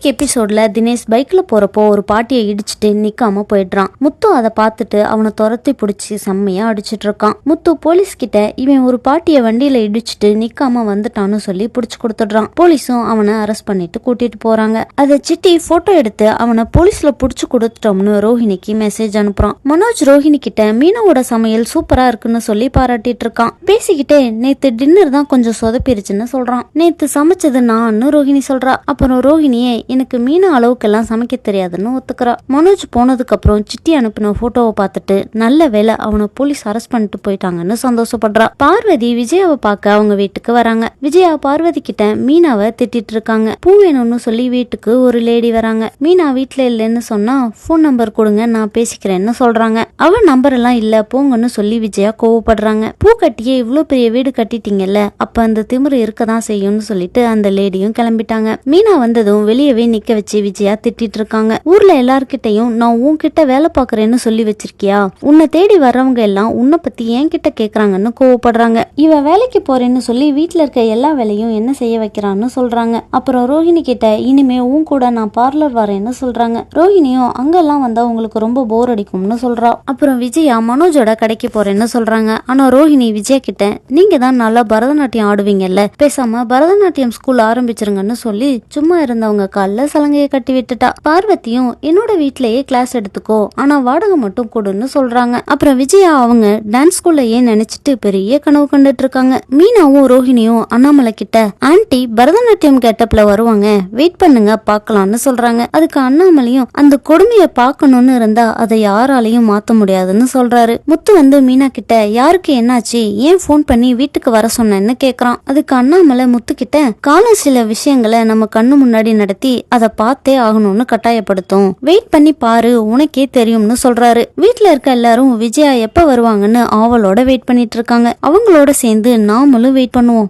இன்னைக்கு எபிசோட்ல தினேஷ் பைக்ல போறப்போ ஒரு பாட்டியை இடிச்சுட்டு நிக்காம போயிடுறான். முத்து அதை பார்த்துட்டு அவனை துரத்தி பிடிச்சி செம்மையா அடிச்சிட்டு இருக்கான். முத்து போலீஸ் கிட்ட இவன் ஒரு பாட்டிய வண்டியில இடிச்சுட்டு நிக்காம வந்துட்டான்னு சொல்லி பிடிச்சு கொடுத்துடுறான். போலீஸும் அவனை அரெஸ்ட் பண்ணிட்டு கூட்டிட்டு போறாங்க. அதை சிட்டி போட்டோ எடுத்து அவனை போலீஸ்ல புடிச்சு கொடுத்துட்டோம்னு ரோஹிணிக்கு மெசேஜ் அனுப்புறான். மனோஜ் ரோஹிணி கிட்ட மீனாவோட சமையல் சூப்பரா இருக்குன்னு சொல்லி பாராட்டிட்டு இருக்கான். பேசிக்கிட்டே நேத்து டின்னர் தான் கொஞ்சம் சொதப்பிருச்சுன்னு சொல்றான். நேத்து சமைச்சது நான் ரோஹிணி சொல்றா. அப்புறம் ரோஹிணியே எனக்கு மீனா அளவுக்கெல்லாம் சமைக்க தெரியாதுன்னு ஒத்துக்கிறா. மனோஜ் போனதுக்கு அப்புறம் சிட்டி அனுப்பின போட்டோவை பார்த்துட்டு நல்ல வேலை அவனை போலீஸ் அரெஸ்ட் பண்ணிட்டு போயிட்டாங்கன்னு சந்தோஷப்படுறா. பார்வதி விஜயாவை பார்க்க அவங்க வீட்டுக்கு வராங்க. விஜயா பார்வதி கிட்ட மீனாவை திட்டிட்டு இருக்காங்க. பூ வேணும்னு சொல்லி வீட்டுக்கு ஒரு லேடி வராங்க. மீனா வீட்டுல இல்லைன்னு சொன்னா போன் நம்பர் கொடுங்க நான் பேசிக்கிறேன்னு சொல்றாங்க. அவன் நம்பர் எல்லாம் இல்ல போங்கன்னு சொல்லி விஜயா கோவப்படுறாங்க. பூ கட்டியே இவ்வளவு பெரிய வீடு கட்டிட்டீங்கல்ல, அப்ப அந்த திமிரு இருக்கதான் செய்யும்னு சொல்லிட்டு அந்த லேடியும் கிளம்பிட்டாங்க. மீனா வந்ததும் வெளியவே நிக்க வச்சு விஜயா திட்டிட்டு இருக்காங்க. ஊர்ல எல்லார்கிட்டையும் நான் உன்கிட்ட வேலை பாக்குறேன்னு சொல்லி வச்சிருக்கியா? உன்னை தேடி வர்றவங்க எல்லாம் உன்னை பத்தி என்கிட்ட கேக்குறாங்கன்னு கோவப்படுறாங்க. இவ வேலைக்கு போறேன்னு சொல்லி வீட்டுல இருக்க எல்லா வேலையும் என்ன செய்ய வைக்கிறான்னு சொல்றாங்க. அப்புறம் ரோஹிணி கிட்ட இனிமே உன் கூட நான் பார்லர் வரேன்னு சொல்றாங்க. ரோஹிணியும் அங்கெல்லாம் வந்தா உங்களுக்கு ரொம்ப போர் அடிக்கும்னு சொல்றா. அப்புறம் விஜயா மனோஜோட கடைக்கு போறேன்னு சொல்றாங்க. ஆனா ரோஹிணி விஜயா கிட்ட நீங்க தான் நல்லா பரதநாட்டியம் ஆடுவீங்கல்ல, பேசாம பரதநாட்டியம் ஸ்கூல் ஆரம்பிச்சிருங்கன்னு சொல்லி சும்மா இருந்தவங்க கால்ல சலங்கையை கட்டி விட்டுட்டா. பார்வதியும் என்னோட வீட்லயே கிளாஸ் எடுத்துக்கோ, ஆனா வாடகை மட்டும் கொடுன்னு சொல்றாங்க. அப்புறம் விஜயா அவங்க டான்ஸ் ஸ்கூல்லையே நினைச்சிட்டு பெரிய கனவு கண்டுட்டு இருக்காங்க. மீனாவும் ரோஹிணியும் அண்ணாமலை கிட்ட ஆன்ட்டி பரதநாட்டியம் கெட்டப்ல வருவாங்க, வெயிட் பண்ணுங்க பாக்கலாம்னு சொல்றாங்க. அதுக்கு அண்ணாமலையும் அந்த கொடுமையை பார்க்கணும்னு இருந்தா அதை யாராலையும் மாத்த முடியாதுன்னு சொல்றாரு. முத்து வந்து மீனா கிட்ட யாருக்கு என்னாச்சு, ஏன் போன் பண்ணி வீட்டுக்கு வர சொன்னேன்னு கேக்குறான். அதுக்கு அண்ணாமலை முத்து கிட்ட காலம் சில விஷயங்களை நம்ம கண்ணு முன்னாடி நடத்தி அதை பார்த்தே ஆகணும்னு கட்டாயப்படுத்தும், வெயிட் பண்ணி பாரு உனக்கே தெரியும்னு சொல்றாரு. வீட்டுல இருக்க எல்லாரும் விஜயா எப்ப வருவாங்கன்னு ஆவலோட வெயிட் பண்ணிட்டு இருக்காங்க. அவங்களோட சேர்ந்து நாமளும் வெயிட் பண்ணுவோம்.